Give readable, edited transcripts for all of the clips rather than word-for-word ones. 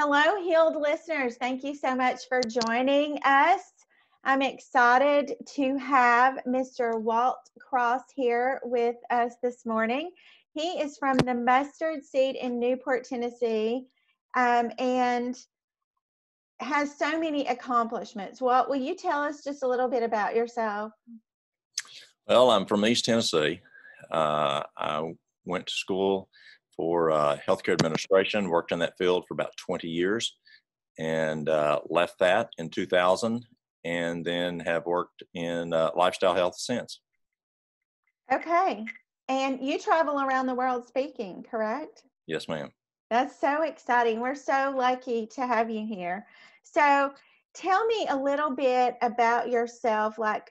Hello, healed listeners. Thank you so much for joining us. I'm excited to have Mr. Walt Cross here with us this morning. He is from the Mustard Seed in Newport, Tennessee, and has so many accomplishments. Walt, will you tell us just a little bit about yourself? Well, I'm from East Tennessee. I went to school for healthcare administration, worked in that field for about 20 years, and left that in 2000, and then have worked in lifestyle health since. Okay. And you travel around the world speaking, correct? Yes, ma'am. That's so exciting. We're so lucky to have you here. So tell me a little bit about yourself, like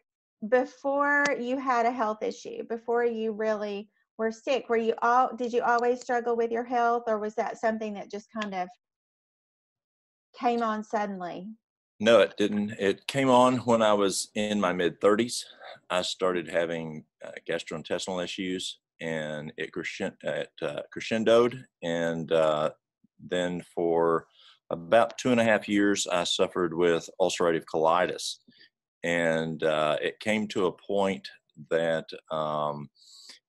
before you had a health issue, before you really were sick. Did you always struggle with your health, or was that something that just kind of came on suddenly? No, it didn't. It came on when I was in my mid-30s. I started having gastrointestinal issues, and it crescendoed. And then for about 2.5 years, I suffered with ulcerative colitis. And it came to a point that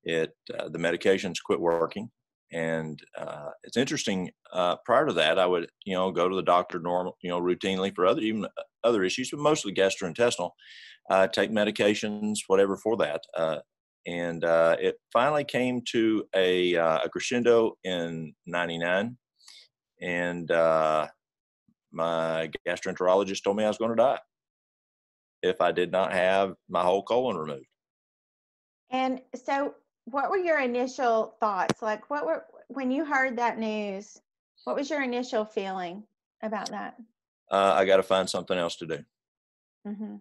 the medications quit working. And it's interesting. Prior to that, I would, go to the doctor routinely for even other issues, but mostly gastrointestinal. Take medications, whatever for that. And it finally came to a crescendo in '99, and my gastroenterologist told me I was going to die if I did not have my whole colon removed. And so what were your initial thoughts? Like when you heard that news, what was your initial feeling about that? I got to find something else to do. Mm-hmm.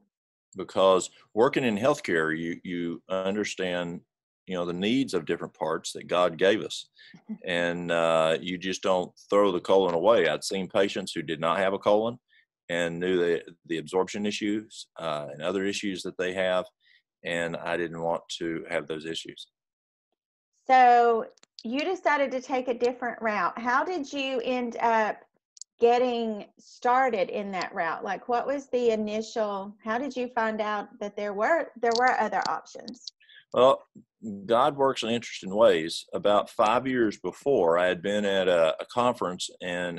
Because working in healthcare, you understand, the needs of different parts that God gave us, and you just don't throw the colon away. I'd seen patients who did not have a colon and knew the absorption issues and other issues that they have, and I didn't want to have those issues. So you decided to take a different route. How did you end up getting started in that route? Like, what was the initial? How did you find out that there were other options? Well, God works in interesting ways. About 5 years before, I had been at a conference and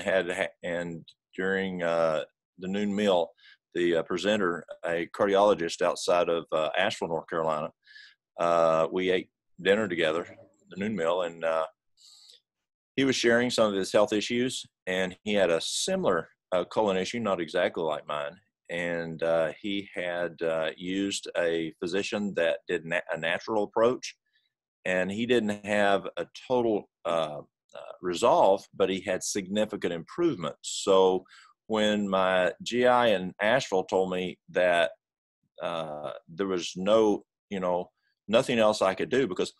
during the noon meal, the presenter, a cardiologist outside of Asheville, North Carolina, we ate dinner together, the noon meal, and he was sharing some of his health issues, and he had a similar colon issue, not exactly like mine. And he had used a physician that did a natural approach, and he didn't have a total resolve, but he had significant improvement. So when my GI in Asheville told me that there was nothing else I could do, because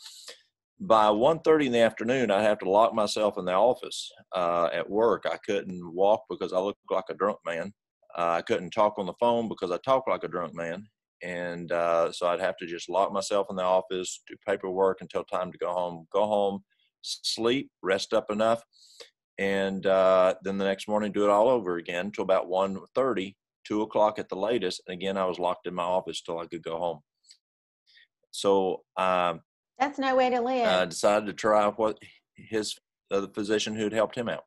by 1:30 in the afternoon, I'd have to lock myself in the office at work. I couldn't walk because I looked like a drunk man. I couldn't talk on the phone because I talked like a drunk man. And so I'd have to just lock myself in the office, do paperwork until time to go home, sleep, rest up enough, and then the next morning do it all over again until about 1:30, 2 o'clock at the latest. And again, I was locked in my office till I could go home. So that's no way to live. I decided to try what the physician who'd helped him out.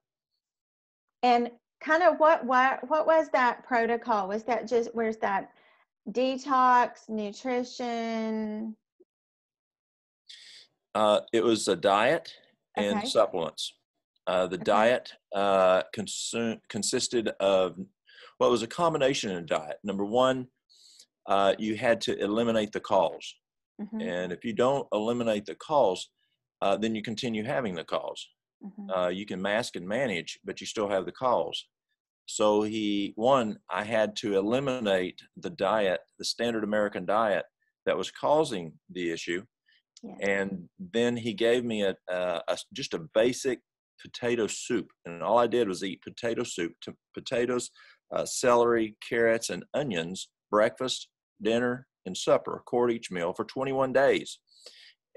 And kind of what was that protocol? Was that where's that detox, nutrition? It was a diet and supplements. The diet consisted of, well, it was a combination in a diet. Number one, you had to eliminate the cause. Mm-hmm. And if you don't eliminate the cause, then you continue having the cause. Mm-hmm. You can mask and manage, but you still have the cause. So I had to eliminate the diet, the standard American diet that was causing the issue. Yeah. And then he gave me just a basic potato soup. And all I did was eat potato soup, potatoes, celery, carrots, and onions, breakfast, dinner, and supper, a quart each meal for 21 days.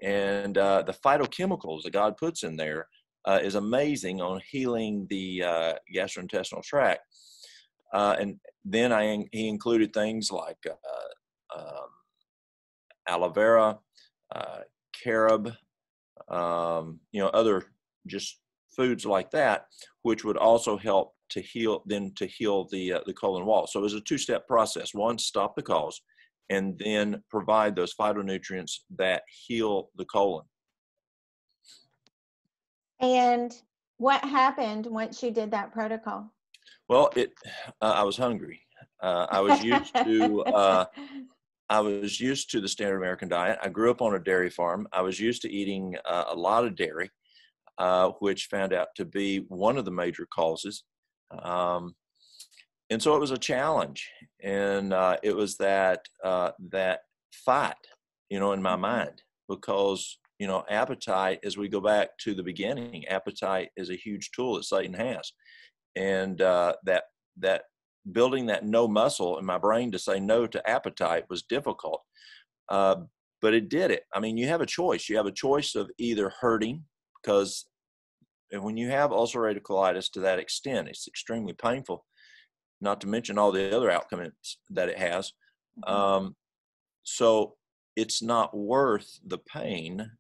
And the phytochemicals that God puts in there is amazing on healing the gastrointestinal tract. And then he included things like aloe vera, carob, other just foods like that, which would also help to heal the colon wall. So it was a two-step process. One, stop the cause, and then provide those phytonutrients that heal the colon. And what happened once you did that protocol? Well, I was hungry. I was used to the standard American diet. I grew up on a dairy farm. I was used to eating a lot of dairy, which found out to be one of the major causes. And so it was a challenge, and it was that fight, in my mind, because appetite, as we go back to the beginning, appetite is a huge tool that Satan has, and that building that no muscle in my brain to say no to appetite was difficult, but it did it. I mean, you have a choice. You have a choice of either hurting, because when you have ulcerative colitis to that extent, it's extremely painful, not to mention all the other outcomes that it has. So it's not worth the pain.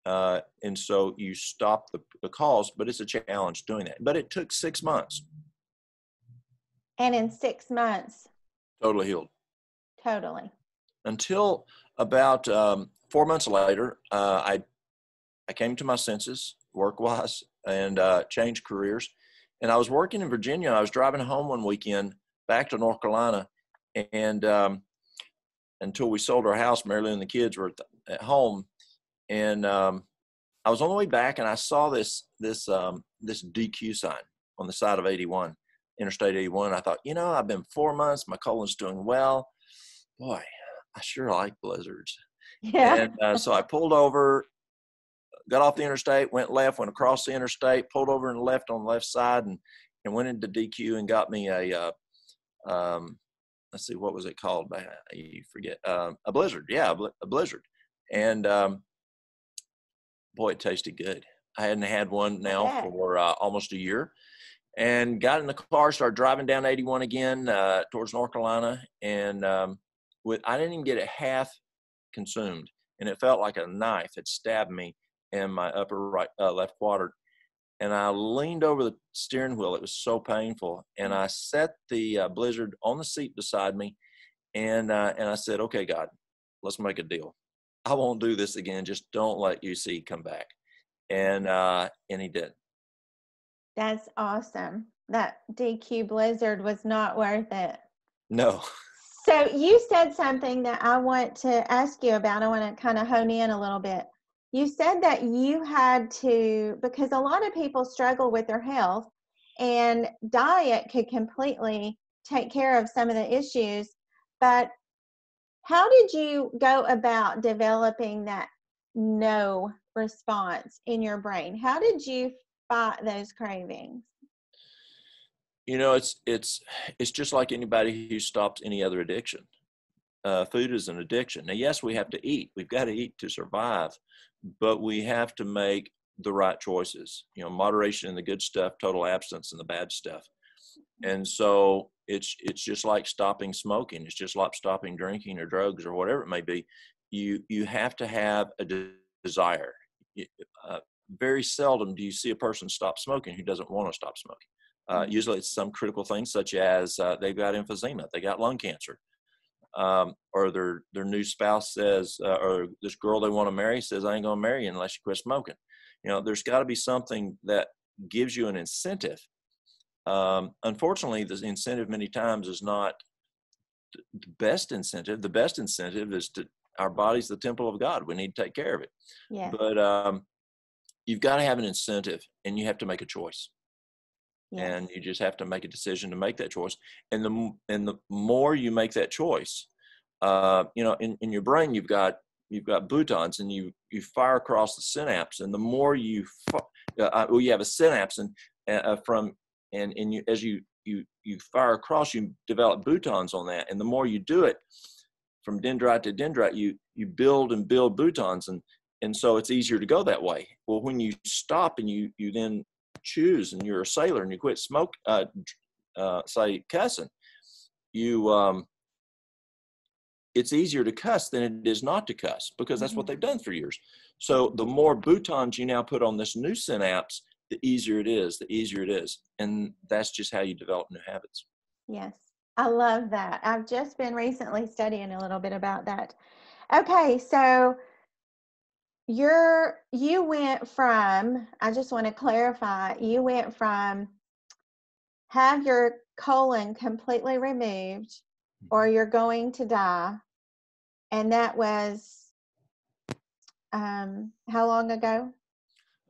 And so you stop the cause, but it's a challenge doing that. But it took 6 months. And in 6 months? Totally healed. Totally. Until about 4 months later, I came to my senses work-wise and changed careers. And I was working in Virginia. I was driving home one weekend back to North Carolina, and until we sold our house, Marilyn and the kids were at home. And I was on the way back, and I saw this DQ sign on the side of 81, Interstate 81. I thought, I've been 4 months. My colon's doing well. Boy, I sure like blizzards. Yeah. And so I pulled over, got off the interstate, went left, went across the interstate, pulled over and left on the left side, and went into DQ and got me a let's see, what was it called? You forget. A blizzard. Yeah, a blizzard. And boy, it tasted good. I hadn't had one now for almost a year, and got in the car, started driving down 81 again towards North Carolina, and I didn't even get it half consumed, and it felt like a knife had stabbed me in my upper right left quadrant, and I leaned over the steering wheel. It was so painful, and I set the blizzard on the seat beside me, and I said, "Okay, God, let's make a deal. I won't do this again. Just don't let UC come back." And he did. That's awesome. That DQ blizzard was not worth it. No. So you said something that I want to ask you about. I want to kind of hone in a little bit. You said that you had to, because a lot of people struggle with their health, and diet could completely take care of some of the issues. But how did you go about developing that no response in your brain? How did you fight those cravings? It's just like anybody who stops any other addiction. Food is an addiction. Now, yes, we have to eat. We've got to eat to survive, but we have to make the right choices. Moderation in the good stuff, total abstinence in the bad stuff. And so it's just like stopping smoking. It's just like stopping drinking or drugs or whatever it may be. You have to have a desire. Very seldom do you see a person stop smoking who doesn't want to stop smoking. Usually it's some critical thing, such as they've got emphysema, they got lung cancer, or their new spouse says, or this girl they want to marry says, "I ain't going to marry you unless you quit smoking." There's got to be something that gives you an incentive. Unfortunately, the incentive many times is not the best incentive. The best incentive is our body's the temple of God. We need to take care of it. Yeah. But you've got to have an incentive, and you have to make a choice. Yes. And you just have to make a decision to make that choice. And the more you make that choice, in your brain, you've got boutons, and you fire across the synapse. And the more you have a synapse, and as you fire across, you develop boutons on that. And the more you do it, from dendrite to dendrite, you build and build boutons, and so it's easier to go that way. Well, when you stop and you then choose, and you're a sailor and you quit say cussing, you it's easier to cuss than it is not to cuss, because that's what they've done for years. So the more boutons you now put on this new synapse, the easier it is, and that's just how you develop new habits. Yes, I love that. I've just been recently studying a little bit about that. Okay, so you went from, I just want to clarify, you went from have your colon completely removed or you're going to die, and that was how long ago?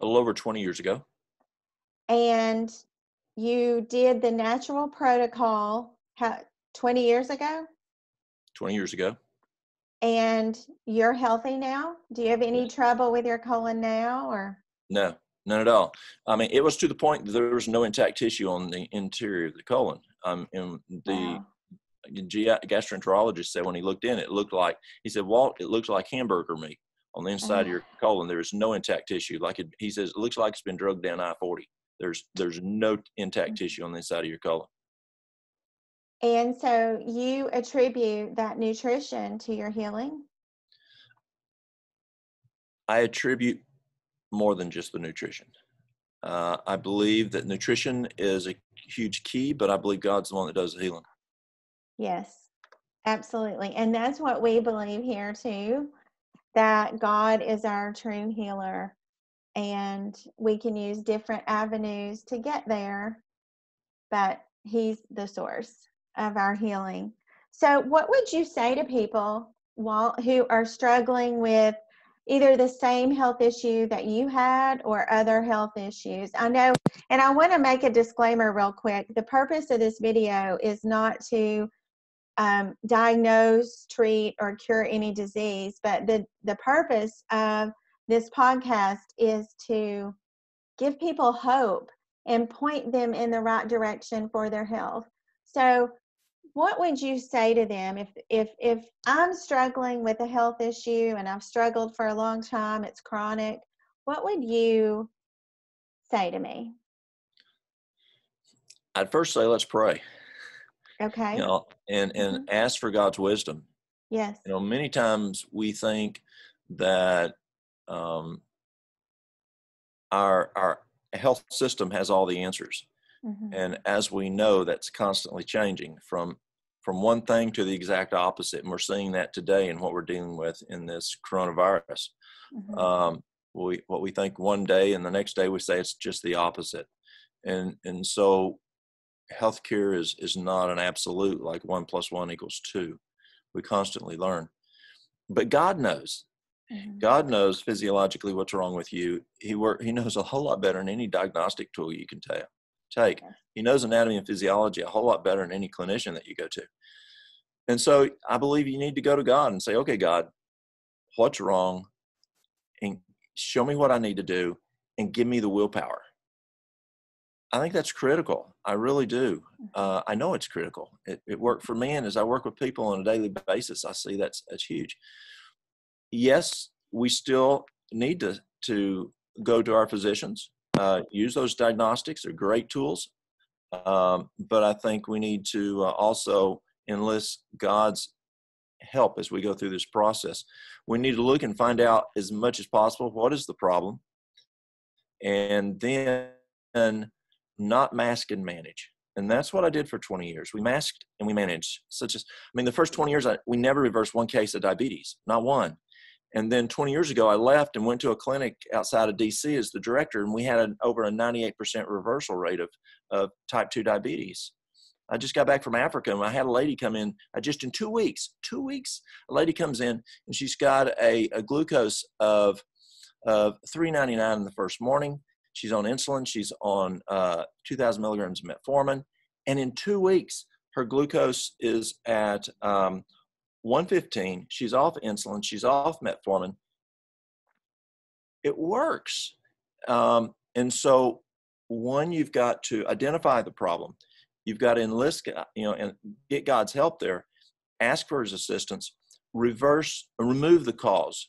A little over 20 years ago. And you did the natural protocol 20 years ago? 20 years ago. And you're healthy now? Do you have any trouble with your colon now, or? No, none at all. I mean, it was to the point that there was no intact tissue on the interior of the colon. And the gastroenterologist said when he looked in, it looked like, he said, Walt, it looks like hamburger meat on the inside of your colon. There is no intact tissue. He says, it looks like it's been drugged down I-40. There's no intact tissue on the inside of your colon. And so you attribute that nutrition to your healing? I attribute more than just the nutrition. I believe that nutrition is a huge key, but I believe God's the one that does the healing. Yes, absolutely. And that's what we believe here too, that God is our true healer, and we can use different avenues to get there, but He's the source of our healing. So what would you say to people, Walt, who are struggling with either the same health issue that you had or other health issues? I know, and I want to make a disclaimer real quick. The purpose of this video is not to diagnose, treat, or cure any disease, but the purpose of this podcast is to give people hope and point them in the right direction for their health. So what would you say to them if I'm struggling with a health issue and I've struggled for a long time, it's chronic, what would you say to me? I'd first say, let's pray. Okay. And ask for God's wisdom. Yes. Many times we think that our health system has all the answers. And as we know, that's constantly changing from one thing to the exact opposite. And we're seeing that today in what we're dealing with in this coronavirus. What we think one day, and the next day we say it's just the opposite. And so healthcare is not an absolute, like 1 + 1 = 2. We constantly learn. But God knows. God knows physiologically what's wrong with you. He knows a whole lot better than any diagnostic tool you can take. He knows anatomy and physiology a whole lot better than any clinician that you go to. And so I believe you need to go to God and say, okay, God, what's wrong? And show me what I need to do and give me the willpower. I think that's critical. I really do. I know it's critical. It worked for me. And as I work with people on a daily basis, I see that's huge. Yes, we still need to go to our physicians, use those diagnostics. They're great tools. But I think we need to also enlist God's help as we go through this process. We need to look and find out as much as possible what is the problem, and then not mask and manage. And that's what I did for 20 years. We masked and we managed. The first 20 years, we never reversed one case of diabetes, not one. And then 20 years ago, I left and went to a clinic outside of DC as the director, and we had over a 98% reversal rate of type 2 diabetes. I just got back from Africa, and I had a lady come in just in 2 weeks. 2 weeks, a lady comes in, and she's got a glucose of 399 in the first morning. She's on insulin. She's on 2,000 milligrams of metformin. And in 2 weeks, her glucose is at 115. She's off insulin. She's off metformin. It works. And so one, you've got to identify the problem. You've got to enlist, and get God's help there. Ask for his assistance. Remove the cause.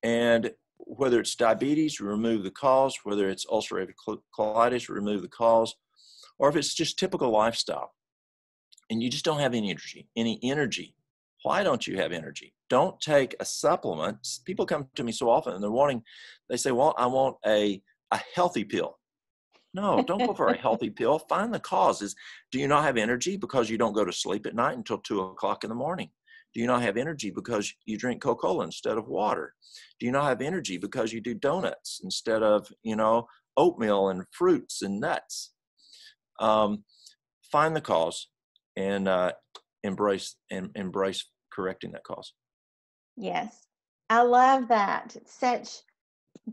And whether it's diabetes, we remove the cause. Whether it's ulcerative colitis, we remove the cause. Or if it's just typical lifestyle and you just don't have any energy. Why don't you have energy? Don't take a supplement. People come to me so often and they say, well, I want a healthy pill. No, don't go for a healthy pill. Find the causes. Do you not have energy because you don't go to sleep at night until 2:00 in the morning? Do you not have energy because you drink Coca-Cola instead of water? Do you not have energy because you do donuts instead of, oatmeal and fruits and nuts? Find the cause and embrace correcting that cause. Yes, I love that. Such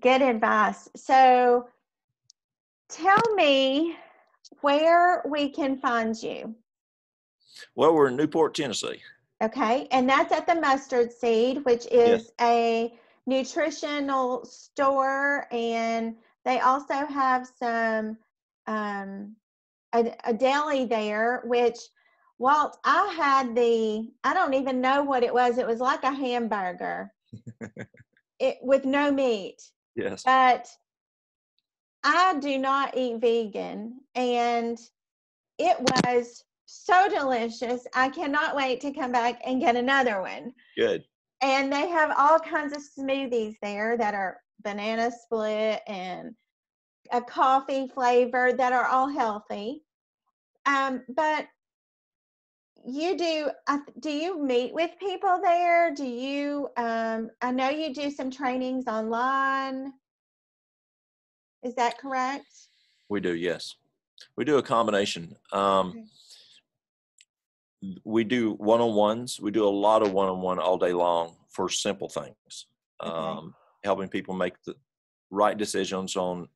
good advice. So tell me where we can find you. Well, we're in Newport, Tennessee. Okay, and that's at the Mustard Seed, which is Yes. a nutritional store, and they also have some a deli there, which, Walt, I don't even know what it was. It was like a hamburger with no meat. Yes. But I do not eat vegan, and it was so delicious. I cannot wait to come back and get another one. Good. And they have all kinds of smoothies there that are banana split and a coffee flavor that are all healthy. But do you meet with people there? Do you, I know you do some trainings online. Is that correct? We do, yes. We do a combination. Okay. We do one-on-ones. We do a lot of one-on-one all day long for simple things, Okay. helping people make the right decisions on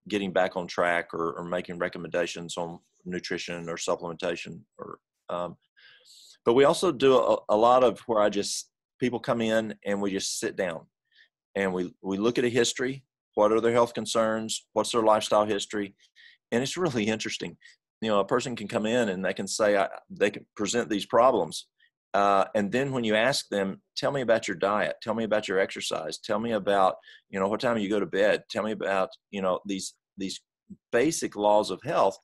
getting back on track or making recommendations on nutrition or supplementation. But we also do a lot of where people come in and we just sit down and we look at a history. What are their health concerns? What's their lifestyle history? And it's really interesting. A person can come in and they can say, they can present these problems. And then when you ask them, tell me about your diet, tell me about your exercise, tell me about, what time you go to bed, tell me about, these basic laws of health.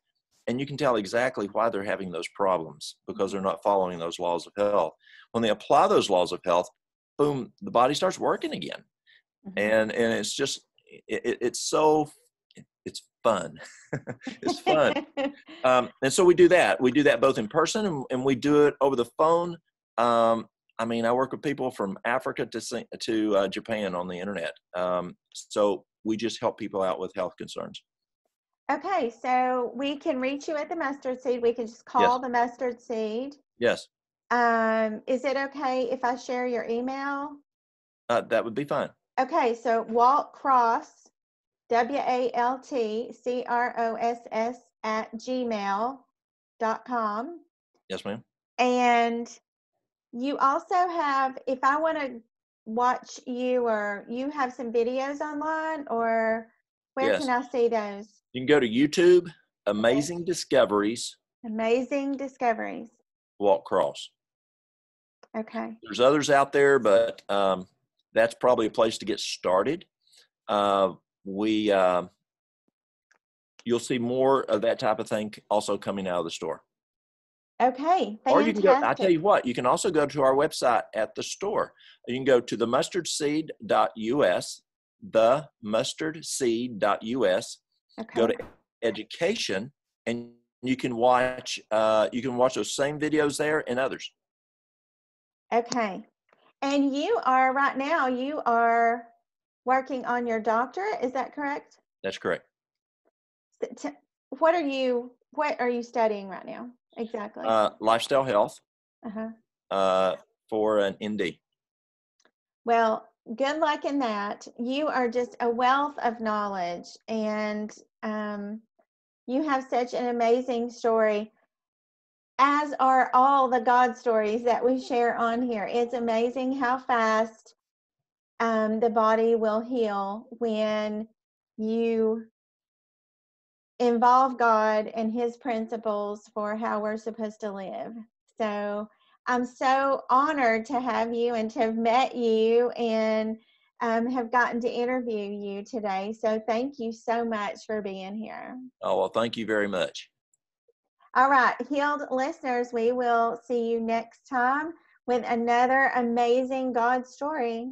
And you can tell exactly why they're having those problems because they're not following those laws of health. When they apply those laws of health, boom, the body starts working again. Mm-hmm. And it's just, it's fun. It's fun. And so we do that. We do that both in person and we do it over the phone. I work with people from Africa to Japan on the internet. So we just help people out with health concerns. Okay, so we can reach you at the Mustard Seed. We can just call the Mustard Seed. Yes. Is it okay if I share your email? That would be fine. Okay, so Walt Cross, WaltCross @gmail.com. Yes, ma'am. And you also have, if I want to watch you, or you have some videos online, or where can I see those? You can go to YouTube, Amazing Discoveries. Amazing Discoveries. Walt Cross. Okay. There's others out there, but that's probably a place to get started. You'll see more of that type of thing also coming out of the store. Okay, fantastic. Or you can go, I tell you what, you can also go to our website at the store. You can go to themustardseed.us, themustardseed.us, okay. Go to education, and you can watch those same videos there and others. Okay. And you are working on your doctorate, is that correct? That's correct. What are you studying right now exactly? Lifestyle health. For an ND. Well, good luck in that. You are just a wealth of knowledge, and you have such an amazing story, as are all the God stories that we share on here. It's amazing how fast the body will heal when you involve God and his principles for how we're supposed to live. So I'm so honored to have you and to have met you, and have gotten to interview you today. So thank you so much for being here. Oh, well, thank you very much. All right, healed listeners, we will see you next time with another amazing God story.